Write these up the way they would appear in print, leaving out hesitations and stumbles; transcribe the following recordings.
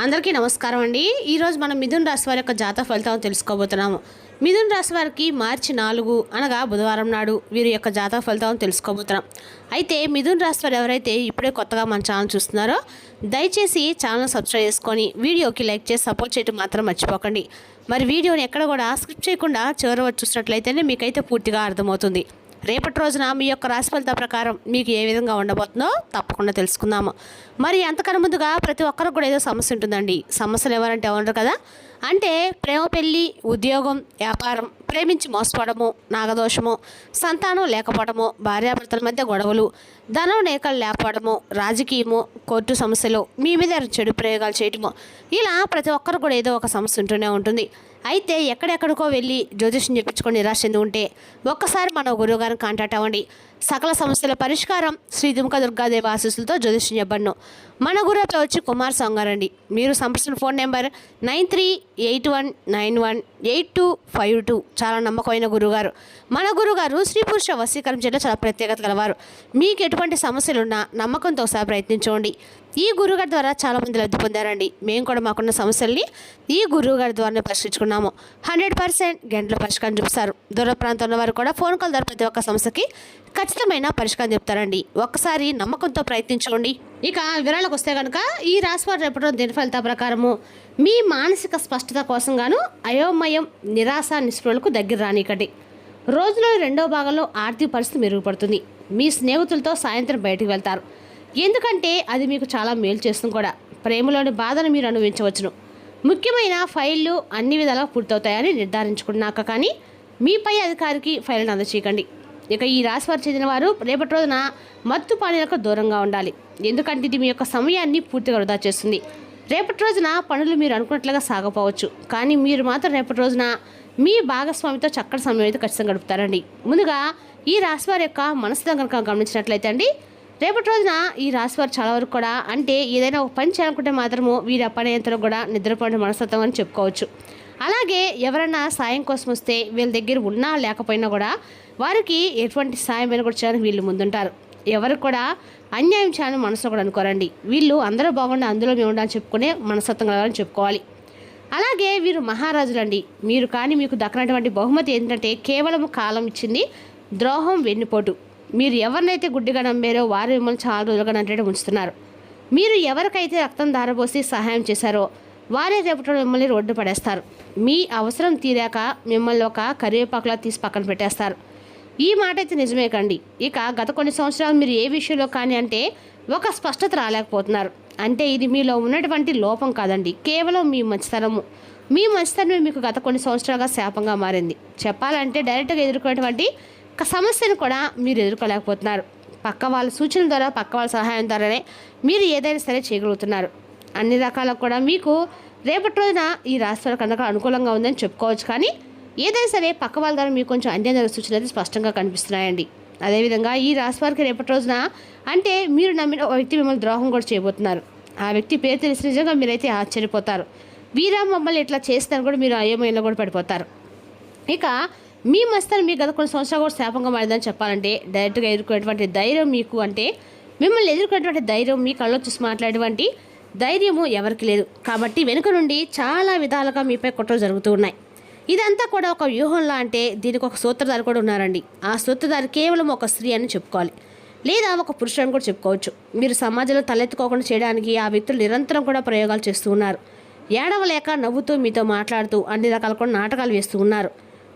అందరికీ నమస్కారం అండి. ఈరోజు మనం మిథున రాశి వారి యొక్క జాతక ఫలితాలను తెలుసుకోబోతున్నాము. మిథున రాశి వారికి మార్చి 4 అనగా బుధవారం నాడు వీరి యొక్క జాతక ఫలితాలను తెలుసుకోబోతున్నాం. అయితే మిథున రాశి వారు ఎవరైతే ఇప్పుడే కొత్తగా మన ఛానల్ చూస్తున్నారో దయచేసి ఛానల్ సబ్స్క్రైబ్ చేసుకొని వీడియోకి లైక్ చేసి సపోర్ట్ చేయడం మాత్రం మర్చిపోకండి. మరి వీడియోని ఎక్కడ కూడా స్కిప్ చేయకుండా చివరి వరకు చూసినట్లయితేనే మీకైతే పూర్తిగా అర్థమవుతుంది. రేపటి రోజున మీ యొక్క రాశి ఫలితాల ప్రకారం మీకు ఏ విధంగా ఉండబోతుందో తప్పకుండా తెలుసుకుందాము. మరి అంతకన్నా ముందుగా ప్రతి ఒక్కరికి కూడా ఏదో సమస్య ఉంటుందండి. సమస్యలు ఎవరంటే ఉండరు కదా, అంటే ప్రేమ, పెళ్ళి, ఉద్యోగం, వ్యాపారం, ప్రేమించి మోసపోవడము, నాగదోషము, సంతానం లేకపోవడము, భార్యాభర్తల మధ్య గొడవలు, ధనం నేకలు లేకపోవడము, రాజకీయము, కోర్టు సమస్యలు, మీ మీద చెడు ప్రయోగాలు చేయటము, ఇలా ప్రతి ఒక్కరు కూడా ఏదో ఒక సమస్య ఉంటూనే ఉంటుంది. అయితే ఎక్కడెక్కడికో వెళ్ళి జ్యోతిష్యం చెప్పించుకొని నిరాశ ఎందుకు ఉంటే ఒక్కసారి మన గురువుగారిని కాంటాక్ట్ అవ్వండి. సకల సమస్యల పరిష్కారం శ్రీ దుర్గా దుర్గాదేవి ఆశీస్సులతో జ్యోతిష్యం చెప్పను. మన గురువులో వచ్చి కుమార్ సంగారండి. మీరు సంప్రదించిన ఫోన్ నెంబర్ 9381918252. చాలా నమ్మకమైన గురువుగారు. మన గురువుగారు స్త్రీ పురుష వశీకరణ చేయడం చాలా ప్రత్యేకత గలవారు. మీకు ఎటువంటి సమస్యలున్నా నమ్మకంతో ఒకసారి ప్రయత్నించండి. ఈ గురువుగారి ద్వారా చాలామంది లబ్ధి పొందారండి. మేము కూడా మాకున్న సమస్యల్ని ఈ గురువుగారి ద్వారానే పరిష్కరించుకున్నాము. 100% గంటల పరిష్కారం చూపిస్తారు. దూర ప్రాంతంలో వారు కూడా ఫోన్ కాల్ ద్వారా ప్రతి ఒక్క సమస్యకి ఖచ్చితమైన పరిష్కారం చెప్తారండి. ఒక్కసారి నమ్మకంతో ప్రయత్నించండి. ఇక వివరాలకు వస్తే కనుక ఈ రాశి వారు రేపటి దిన ఫలితాల ప్రకారము మీ మానసిక స్పష్టత కోసం గాను అయోమయం, నిరాశ, నిస్పృహలకు దగ్గర రానికండి. రోజులో రెండవ భాగంలో ఆర్థిక పరిస్థితి మెరుగుపడుతుంది. మీ స్నేహితులతో సాయంత్రం బయటకు వెళ్తారు, ఎందుకంటే అది మీకు చాలా మేలు చేస్తుంది కూడా. ప్రేమలోని బాధను మీరు అనుభవించవచ్చును. ముఖ్యమైన ఫైళ్ళు అన్ని విధాలుగా పూర్తవుతాయని నిర్ధారించుకున్నాక కానీ మీ పై అధికారికి ఫైళ్ళను అందచేయకండి. ఇక ఈ రాశి వారు చెందిన వారు రేపటి రోజున మత్తు పానీయాలకు దూరంగా ఉండాలి, ఎందుకంటే ఇది మీ యొక్క సమయాన్ని పూర్తిగా వృధా చేస్తుంది. రేపటి రోజున పనులు మీరు అనుకున్నట్లుగా సాగపోవచ్చు, కానీ మీరు మాత్రం రేపటి రోజున మీ భాగస్వామితో చక్కటి సమయం అయితే ఖచ్చితంగా గడుపుతారండి. ముందుగా ఈ రాశి వారి యొక్క మనసుతో కనుక గమనించినట్లయితే అండి, రేపటి రోజున ఈ రాశి వారు చాలా వరకు కూడా అంటే ఏదైనా ఒక పని చేయాలనుకుంటే మాత్రము వీరి అపనయంతో కూడా నిద్రపోయిన మనస్తత్వం అని చెప్పుకోవచ్చు. అలాగే ఎవరైనా సాయం కోసం వస్తే వీళ్ళ దగ్గర ఉన్నా లేకపోయినా కూడా వారికి ఎటువంటి సాయం అయినా కూడా చేయడానికి వీళ్ళు ముందుంటారు. ఎవరు కూడా అన్యాయం చేయాలని మనసులో కూడా అనుకోరండి. వీళ్ళు అందరూ బాగుండి అందులో మేము ఉండాలని చెప్పుకునే మనస్తత్వం కలగాలని చెప్పుకోవాలి. అలాగే వీరు మహారాజులండి. మీరు కానీ మీకు దక్కనటువంటి బహుమతి ఏంటంటే కేవలం కాలం ఇచ్చింది ద్రోహం, వెన్నుపోటు. మీరు ఎవరినైతే గుడ్డిగా నమ్మారో వారు మిమ్మల్ని చాలా రోజులుగా నంటే ఉంచుతున్నారు. మీరు ఎవరికైతే రక్తం ధారపోసి సహాయం చేశారో వారే రేపటి మిమ్మల్ని రోడ్డు పడేస్తారు. మీ అవసరం తీరాక మిమ్మల్ని ఒక కరివేపాకులా తీసి పక్కన పెట్టేస్తారు. ఈ మాట అయితే నిజమే కండి. ఇక గత కొన్ని సంవత్సరాలు మీరు ఏ విషయంలో కానీ అంటే ఒక స్పష్టత రాలేకపోతున్నారు. అంటే ఇది మీలో ఉన్నటువంటి లోపం కాదండి, కేవలం మీ మంచితనము. మీ మంచితనమే మీకు గత కొన్ని సంవత్సరాలుగా శాపంగా మారింది. చెప్పాలంటే డైరెక్ట్గా ఎదుర్కొనేటువంటి సమస్యను కూడా మీరు ఎదుర్కోలేకపోతున్నారు. పక్క వాళ్ళ సూచనల ద్వారా, పక్క వాళ్ళ సహాయం ద్వారానే మీరు ఏదైనా సరే చేయగలుగుతున్నారు. అన్ని రకాలకు కూడా మీకు రేపటి రోజున ఈ రాశి వారికి అందరికీ అనుకూలంగా ఉందని చెప్పుకోవచ్చు. కానీ ఏదైనా సరే పక్క వాళ్ళ ద్వారా మీకు కొంచెం అన్యాయ సూచనలు అయితే స్పష్టంగా కనిపిస్తున్నాయండి. అదేవిధంగా ఈ రాశి వారికి రేపటి రోజున అంటే మీరు నమ్మిన వ్యక్తి మిమ్మల్ని ద్రోహం కూడా చేయబోతున్నారు. ఆ వ్యక్తి పేరు తెలిసిన నిజంగా మీరైతే ఆశ్చర్యపోతారు. వీరా మమ్మల్ని ఇట్లా చేస్తారని కూడా మీరు అయోమయంలో కూడా పడిపోతారు. ఇక మీ మస్తాను మీ గత కొన్ని సంవత్సరాలు కూడా శాపంగా మారిందని చెప్పాలంటే డైరెక్ట్గా ఎదుర్కొనేటువంటి ధైర్యం మీకు అంటే మిమ్మల్ని ఎదుర్కొనేటువంటి ధైర్యం, మీ కళ్ళలో చూసి మాట్లాడేటువంటి ధైర్యము ఎవరికి లేదు. కాబట్టి వెనుక నుండి చాలా విధాలుగా మీపై కుట్రలు జరుగుతూ ఉన్నాయి. ఇదంతా కూడా ఒక వ్యూహంలా అంటే దీనికి ఒక సూత్రధారి కూడా ఉన్నారండి. ఆ సూత్రధారి కేవలం ఒక స్త్రీ అని చెప్పుకోవాలి, లేదా ఒక పురుషుడు కూడా చెప్పుకోవచ్చు. మీరు సమాజంలో తలెత్తుకోకుండా చేయడానికి ఆ వ్యక్తులు నిరంతరం కూడా ప్రయోగాలు చేస్తూ ఉన్నారు. ఏడవలేక నవ్వుతూ మీతో మాట్లాడుతూ అన్ని రకాల కూడా నాటకాలు వేస్తూ ఉన్నారు.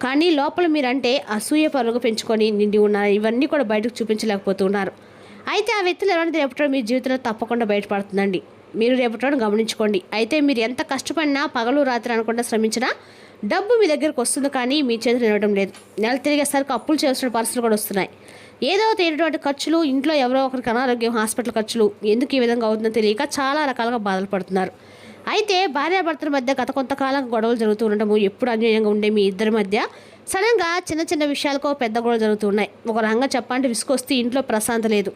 కానీ లోపల మీరంటే అసూయ పరుగు పెంచుకొని నిండి ఉన్నారు. ఇవన్నీ కూడా బయటకు చూపించలేకపోతూ ఉన్నారు. అయితే ఆ వ్యక్తులు ఎలాంటిది రేపటి మీ జీవితంలో తప్పకుండా బయటపడుతుందండి. మీరు రేపటి గమనించుకోండి. అయితే మీరు ఎంత కష్టపడినా పగలు రాత్రి అనకుండా శ్రమించినా డబ్బు మీ దగ్గరకు వస్తుంది, కానీ మీ చేతులు నిలవడం లేదు. నెల తిరిగేసరికి అప్పులు చేస్తున్న పరిస్థితులు కూడా వస్తున్నాయి. ఏదో తేనటువంటి ఖర్చులు, ఇంట్లో ఎవరో ఒకరికి అనారోగ్యం, హాస్పిటల్ ఖర్చులు, ఎందుకు ఈ విధంగా అవుతుందో తెలియక చాలా రకాలుగా బాధలు పడుతున్నారు. అయితే భార్యాభర్తల మధ్య గత కొంతకాలం గొడవలు జరుగుతూ ఉండటము, ఎప్పుడు అన్యాయంగా ఉండే మీ ఇద్దరి మధ్య సడన్గా చిన్న చిన్న విషయాలకు పెద్ద గొడవలు జరుగుతున్నాయి. ఒక రకంగా చెప్పాలంటే విసుకొస్తే ఇంట్లో ప్రశాంత లేదు.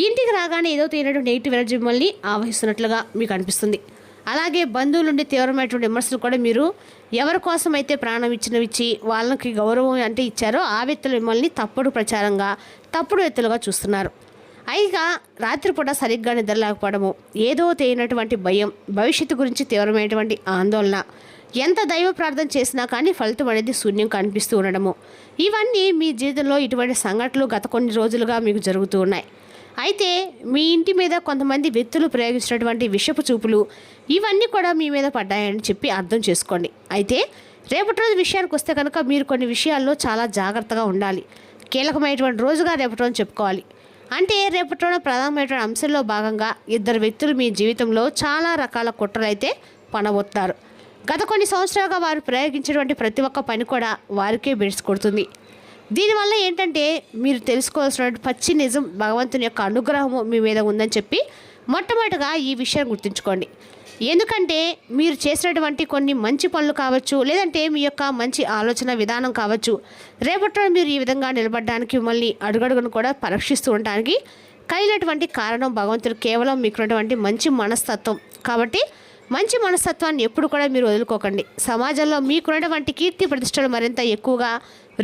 ఇంటికి రాగానే ఏదో తేనటువంటి నెగిటివ్ ఎనర్జీ మిమ్మల్ని ఆవహిస్తున్నట్లుగా మీకు అనిపిస్తుంది. అలాగే బంధువుల నుండి తీవ్రమైనటువంటి విమర్శలు కూడా మీరు ఎవరి కోసం అయితే ప్రాణం ఇచ్చి వాళ్ళకి గౌరవం అంటే ఇచ్చారో ఆ వ్యక్తులు మిమ్మల్ని తప్పుడు ప్రచారంగా, తప్పుడు వ్యక్తులుగా చూస్తున్నారు. అయిగా రాత్రిపూట సరిగ్గా నిద్రలేకపోవడము, ఏదో తెలియనటువంటి భయం, భవిష్యత్తు గురించి తీవ్రమైనటువంటి ఆందోళన, ఎంత దైవ ప్రార్థన చేసినా కానీ ఫలితం అనేది శూన్యం కనిపిస్తూ ఉండడము, ఇవన్నీ మీ జీవితంలో ఇటువంటి సంఘటనలు గత కొన్ని రోజులుగా మీకు జరుగుతూ ఉన్నాయి. అయితే మీ ఇంటి మీద కొంతమంది వ్యక్తులు ప్రయోగించినటువంటి విషపు చూపులు ఇవన్నీ కూడా మీ మీద పడ్డాయని చెప్పి అర్థం చేసుకోండి. అయితే రేపటి రోజు విషయానికి వస్తే కనుక మీరు కొన్ని విషయాల్లో చాలా జాగ్రత్తగా ఉండాలి. కీలకమైనటువంటి రోజుగా రేపటి రోజు చెప్పుకోవాలి. అంటే రేపటి రోజున ప్రధానమైనటువంటి అంశంలో భాగంగా ఇద్దరు వ్యక్తులు మీ జీవితంలో చాలా రకాల కుట్రలు అయితే పనబోతున్నారు. గత కొన్ని సంవత్సరాలుగా వారు ప్రయోగించినటువంటి ప్రతి ఒక్క పని కూడా వారికే బెడిసి కొడుతుంది. దీనివల్ల ఏంటంటే మీరు తెలుసుకోవాల్సిన పచ్చి నిజం భగవంతుని యొక్క అనుగ్రహము మీ మీద ఉందని చెప్పి మొట్టమొదటిగా ఈ విషయం గుర్తుంచుకోండి. ఎందుకంటే మీరు చేసినటువంటి కొన్ని మంచి పనులు కావచ్చు, లేదంటే మీ యొక్క మంచి ఆలోచన విధానం కావచ్చు, రేపట్లో మీరు ఈ విధంగా నిలబడడానికి మిమ్మల్ని అడుగడుగును కూడా పరీక్షిస్తూ ఉండడానికి కలిగినటువంటి కారణం భగవంతుడు కేవలం మీకున్నటువంటి మంచి మనస్తత్వం. కాబట్టి మంచి మనస్తత్వాన్ని ఎప్పుడు కూడా మీరు వదులుకోకండి. సమాజంలో మీకున్నటువంటి కీర్తి ప్రతిష్టలు మరింత ఎక్కువగా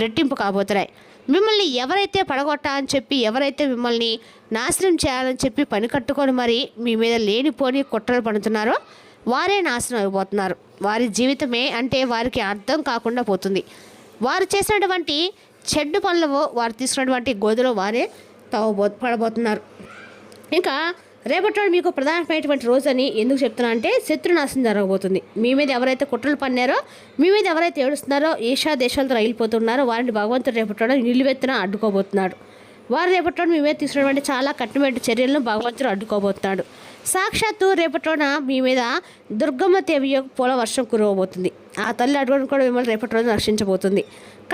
రెట్టింపు కాబోతున్నాయి. మిమ్మల్ని ఎవరైతే పడగొట్టాలని చెప్పి, ఎవరైతే మిమ్మల్ని నాశనం చేయాలని చెప్పి పని కట్టుకొని మరి మీ మీద లేనిపోని కుట్రలు పడుతున్నారో వారే నాశనం అయిపోతున్నారు. వారి జీవితమే అంటే వారికి అర్థం కాకుండా పోతుంది. వారు చేసినటువంటి చెడ్డు పనులు, వారు తీసుకున్నటువంటి గోధులో వారే పడబోతున్నారు. ఇంకా రేపటి మీకు ప్రధానమైనటువంటి రోజు అని ఎందుకు చెప్తున్నా అంటే శత్రునాశనం జరగబోతుంది. మీ మీద ఎవరైతే కుట్రలు పన్నారో, మీ మీద ఎవరైతే ఏడుస్తున్నారో, ఏషియా దేశాలతో రైలిపోతున్నారో వారిని భగవంతుడు రేపటి నిలువెత్తున అడ్డుకోబోతున్నాడు. వారు రేపటి మీ మీద తీసుకున్నటువంటి చాలా కఠినమైన చర్యలను భగవంతుడు అడ్డుకోబోతున్నాడు. సాక్షాత్తు రేపటిన మీ మీద దుర్గమ్మ దేవి పూల వర్షం కురవబోతుంది. ఆ తల్లి అడుగును కూడా మిమ్మల్ని రేపటి రోజున రక్షించబోతుంది.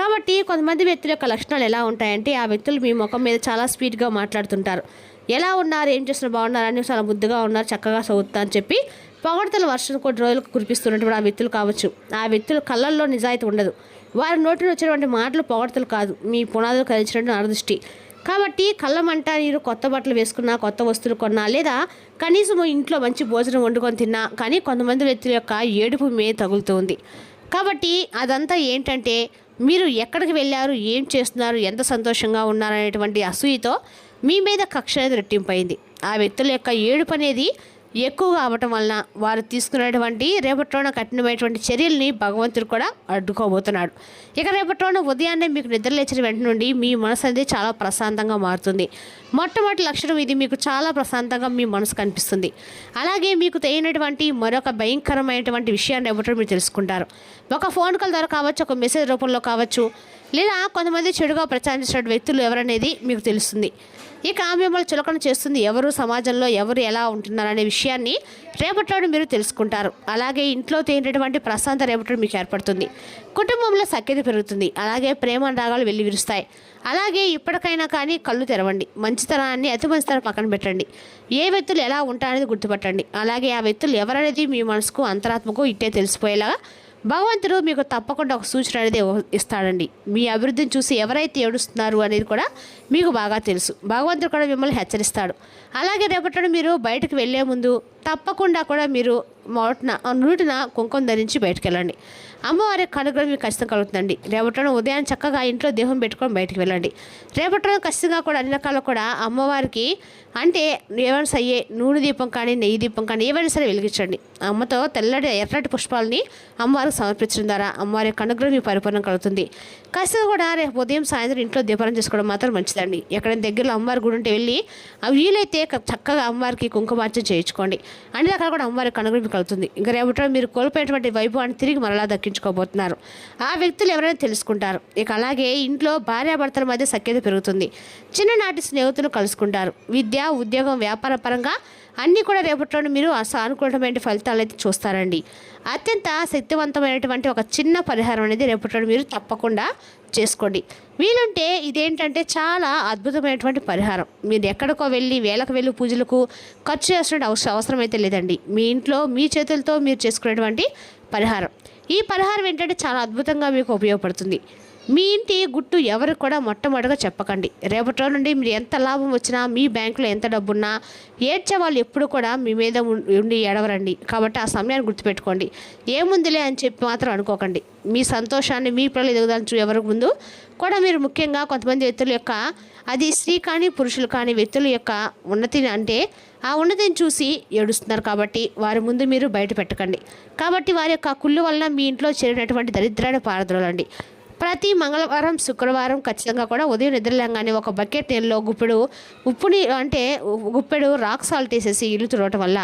కాబట్టి కొంతమంది వ్యక్తుల యొక్క లక్షణాలు ఎలా ఉంటాయంటే, ఆ వ్యక్తులు మీ ముఖం మీద చాలా స్వీట్గా మాట్లాడుతుంటారు. ఎలా ఉన్నారు, ఏం చేస్తున్నారు, బాగున్నారు అని, చాలా ముద్దుగా ఉన్నారు, చక్కగా చదువుతా అని చెప్పి పొగడతల వర్షం కొన్ని రోజులకు కురిపిస్తున్నటువంటి ఆ వ్యక్తులు కావచ్చు. ఆ వ్యక్తుల కళ్ళల్లో నిజాయితీ ఉండదు. వారి నోటిని వచ్చినటువంటి మాటలు పొగడతలు కాదు, మీ పునాదులు కలిసినటువంటి నరదృష్టి. కాబట్టి కళ్ళమంట మీరు కొత్త బట్టలు వేసుకున్నా, కొత్త వస్తువులు కొన్నా, లేదా కనీసం ఇంట్లో మంచి భోజనం వండుకొని తిన్నా కానీ కొంతమంది వ్యక్తుల యొక్క ఏడుపు మీద తగులుతుంది. కాబట్టి అదంతా ఏంటంటే మీరు ఎక్కడికి వెళ్ళారు, ఏం చేస్తున్నారు, ఎంత సంతోషంగా ఉన్నారనేటువంటి అసూయతో మీ మీద కక్ష అనేది రెట్టింపైంది. ఆ వ్యక్తుల యొక్క ఏడుపు అనేది ఎక్కువగా అవ్వటం వలన వారు తీసుకునేటువంటి రేపటిలోన కఠినమైనటువంటి చర్యల్ని భగవంతుడు కూడా అడ్డుకోబోతున్నాడు. ఇక రేపటిలోన ఉదయాన్నే మీకు నిద్రలేచిన వెంట నుండి మీ మనసు అనేది చాలా ప్రశాంతంగా మారుతుంది. మొట్టమొదటి లక్షణం ఇది, మీకు చాలా ప్రశాంతంగా మీ మనసు కనిపిస్తుంది. అలాగే మీకు తెలియనటువంటి మరొక భయంకరమైనటువంటి విషయాన్ని రేపటి మీరు తెలుసుకుంటారు. ఒక ఫోన్ కాల్ ద్వారా కావచ్చు, ఒక మెసేజ్ రూపంలో కావచ్చు, లేదా కొంతమంది చెడుగా ప్రచారించిన వ్యక్తులు ఎవరనేది మీకు తెలుస్తుంది. ఇక మిమ్మల్ని చులకన చేస్తుంది ఎవరు, సమాజంలో ఎవరు ఎలా ఉంటున్నారనే విషయాన్ని రేపటిలో మీరు తెలుసుకుంటారు. అలాగే ఇంట్లో తేనటువంటి ప్రశాంత రేపటి మీకు ఏర్పడుతుంది. కుటుంబంలో సఖ్యత పెరుగుతుంది. అలాగే ప్రేమ రాగాలు వెళ్ళి విరుస్తాయి. అలాగే ఇప్పటికైనా కానీ కళ్ళు తెరవండి. మంచితనాన్ని, అతి మంచితనం పక్కన పెట్టండి. ఏ వ్యక్తులు ఎలా ఉంటారనేది గుర్తుపట్టండి. అలాగే ఆ వ్యక్తులు ఎవరనేది మీ మనసుకు, అంతరాత్మకు ఇట్టే తెలిసిపోయేలాగా భగవంతుడు మీకు తప్పకుండా ఒక సూచన అనేది ఇస్తాడండి. మీ అభివృద్ధిని చూసి ఎవరైతే ఏడుస్తున్నారు అనేది కూడా మీకు బాగా తెలుసు. భగవంతుడు కూడా మిమ్మల్ని హెచ్చరిస్తాడు. అలాగే రేపటి మీరు బయటకు వెళ్ళే ముందు తప్పకుండా కూడా మీరు నూటిన కుంకుమ ధరించి బయటకు వెళ్ళండి. అమ్మవారి కనుగ్రహం మీకు ఖచ్చితంగా కలుగుతుందండి. రేపటి ఉదయం చక్కగా ఇంట్లో దేహం పెట్టుకొని బయటకు వెళ్ళండి. రేపటి ఖచ్చితంగా కూడా అన్ని రకాల కూడా అమ్మవారికి అంటే ఏమైనా సరే నూనె దీపం కానీ, నెయ్యి దీపం కానీ ఏవైనా సరే వెలిగించండి. అమ్మతో తెల్లటి ఎర్రటి పుష్పాలని అమ్మవారికి సమర్పించడం ద్వారా అమ్మవారి కనుగ్రహం మీకు పరిపూర్ణం కలుగుతుంది. ఖచ్చితంగా కూడా రేపు ఉదయం సాయంత్రం ఇంట్లో దీపాలను చేసుకోవడం మాత్రం మంచిదండి. ఎక్కడైనా దగ్గరలో అమ్మవారి గుడి ఉంటే వెళ్ళి వీలైతే చక్కగా అమ్మవారికి కుంకుమార్చన చేయించుకోండి. అన్ని రకాల కూడా అమ్మవారికి కనుగ్రహం కలుగుతుంది. ఇంకా రేపటి మీరు కోల్పోయినటువంటి వైభవాన్ని తిరిగి మరలా దక్కించుకోబోతున్నారు. ఆ వ్యక్తులు ఎవరైనా తెలుసుకుంటారు. ఇక అలాగే ఇంట్లో భార్యాభర్తల మధ్య సఖ్యత పెరుగుతుంది. చిన్ననాటి స్నేహితులు కలుసుకుంటారు. విద్య, ఉద్యోగం, వ్యాపార పరంగా అన్నీ కూడా రేపటిలో మీరు సానుకూలమైన ఫలితాలు అయితే చూస్తారండి. అత్యంత శక్తివంతమైనటువంటి ఒక చిన్న పరిహారం అనేది రేపటిలో మీరు తప్పకుండా చేసుకోండి. వీలుంటే ఇదేంటంటే చాలా అద్భుతమైనటువంటి పరిహారం. మీరు ఎక్కడికో వెళ్ళి వేలకు వెళ్ళి పూజలకు ఖర్చు చేసిన అవసరం అయితే లేదండి. మీ ఇంట్లో మీ చేతులతో మీరు చేసుకునేటువంటి పరిహారం. ఈ పరిహారం ఏంటంటే చాలా అద్భుతంగా మీకు ఉపయోగపడుతుంది. మీ ఇంటి గుట్టు ఎవరికి కూడా మొట్టమొదటిగా చెప్పకండి. రేపటి రోజు నుండి మీరు ఎంత లాభం వచ్చినా, మీ బ్యాంకులో ఎంత డబ్బున్నా ఏడ్చే వాళ్ళు ఎప్పుడు కూడా మీ మీద ఉండి ఏడవరండి. కాబట్టి ఆ సమయాన్ని గుర్తుపెట్టుకోండి. ఏముందిలే అని చెప్పి మాత్రం అనుకోకండి. మీ సంతోషాన్ని, మీ పిల్లలు ఎదుగుదలను ఎవరికి ముందు కూడా మీరు ముఖ్యంగా కొంతమంది వ్యక్తుల యొక్క, అది స్త్రీ కానీ పురుషులు కానీ వ్యక్తుల యొక్క ఉన్నతిని, అంటే ఆ ఉన్నతిని చూసి ఏడుస్తున్నారు కాబట్టి వారి ముందు మీరు బయట పెట్టకండి. కాబట్టి వారి యొక్క కుళ్ళు వలన మీ ఇంట్లో చేరినటువంటి దరిద్రాన్ని పారద్రోలండి. ప్రతి మంగళవారం, శుక్రవారం ఖచ్చితంగా కూడా ఉదయం నిద్రలేగానే ఒక బకెట్ నీళ్ళలో గుప్పెడు రాక్ సాల్ట్ వేసేసి ఇల్లు తుడవటం వల్ల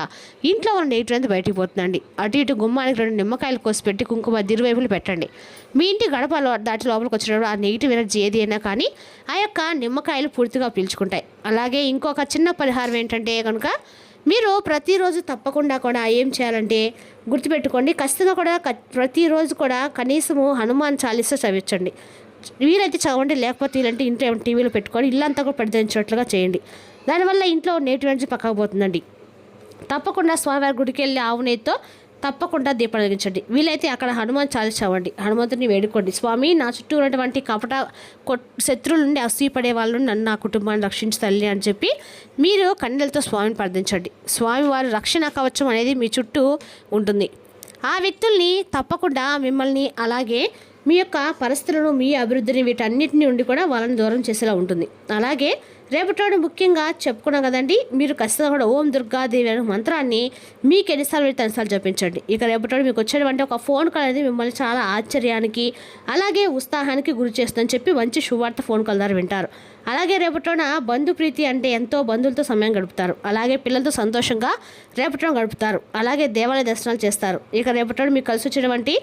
ఇంట్లో ఉన్న నెగిటివ్ అంతా బయటికి పోతుందండి. అటు ఇటు గుమ్మానికి 2 నిమ్మకాయలు కోసి పెట్టి కుంకుమ ఇరువైపులు పెట్టండి. మీ ఇంటి గడపలో దాటి లోపలికి వచ్చినప్పుడు ఆ నెగిటివ్ ఎనర్జీ ఏది అయినా కానీ ఆ యొక్క నిమ్మకాయలు పూర్తిగా పీల్చుకుంటాయి. అలాగే ఇంకొక చిన్న పరిహారం ఏంటంటే కనుక, మీరు ప్రతిరోజు తప్పకుండా కూడా ఏం చేయాలంటే గుర్తుపెట్టుకోండి, ఖచ్చితంగా కూడా ప్రతిరోజు కూడా కనీసము హనుమాన్ చాలీసా చదివించండి. వీలైతే చదవండి, లేకపోతే వీలంటే ఇంట్లో ఏమైనా టీవీలో పెట్టుకొని ఇల్లంతా కూడా పెద్దదించినట్లుగా చేయండి. దానివల్ల ఇంట్లో నెగిటివ్ ఎనర్జీ పక్కకు పోతుందండి. తప్పకుండా స్వామివారి గుడికి వెళ్ళి ఆవు నెయ్యితో తప్పకుండా దీపం వెలిగించండి. వీలైతే అక్కడ హనుమాన్ చాలీసా చదవండి, హనుమంతుని వేడుకోండి. స్వామి, నా చుట్టూ ఉన్నటువంటి కపట శత్రువుల నుండి అసూయపడే వాళ్ళని, నన్ను నా కుటుంబాన్ని రక్షించు తల్లి అని చెప్పి మీరు కన్నెలతో స్వామిని ప్రార్థించండి. స్వామివారి రక్షణ కవచం అనేది మీ చుట్టూ ఉంటుంది. ఆ వ్యక్తుల్ని తప్పకుండా మిమ్మల్ని, అలాగే మీ యొక్క పరిస్థితులను, మీ అభివృద్ధిని, వీటన్నిటిని నుండి కూడా వాళ్ళని దూరం చేసేలా ఉంటుంది. అలాగే రేపటి ముఖ్యంగా చెప్పుకున్నాం కదండి, మీరు ఖచ్చితంగా కూడా ఓం దుర్గాదేవి అనే మంత్రాన్ని మీకు ఎన్నిసార్లు 10 సార్లు జపించండి. ఇక రేపటి మీకు వచ్చేటువంటి ఒక ఫోన్ కాల్ అనేది మిమ్మల్ని చాలా ఆశ్చర్యానికి, అలాగే ఉత్సాహానికి గురి చేస్తుందని చెప్పి మంచి శుభవార్త ఫోన్ కాల్ ద్వారా వింటారు. అలాగే రేపటిన బంధు ప్రీతి, అంటే ఎంతో బంధువులతో సమయం గడుపుతారు. అలాగే పిల్లలతో సంతోషంగా రేపటిన గడుపుతారు. అలాగే దేవాలయ దర్శనాలు చేస్తారు. ఇక రేపటి మీకు కలిసి వచ్చేటువంటి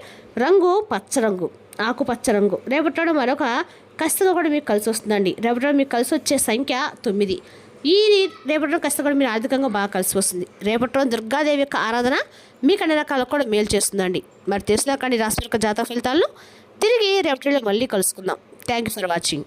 రంగు పచ్చ రంగు, ఆకుపచ్చ రంగు. రేపటి మరొక ఖచ్చితంగా కూడా మీకు కలిసి వస్తుందండి. రేపటి మీకు కలిసి వచ్చే సంఖ్య 9. ఈ రేపటి ఖచ్చితంగా కూడా మీరు ఆర్థికంగా బాగా కలిసి వస్తుంది. రేపటి దుర్గాదేవి యొక్క ఆరాధన మీకు అన్ని రకాలకు కూడా మేలు చేస్తుందండి. మరి తెలిసినా కానీ రాశి యొక్క జాతక ఫలితాలను తిరిగి రేపటి మళ్ళీ కలుసుకుందాం. Thank you for watching.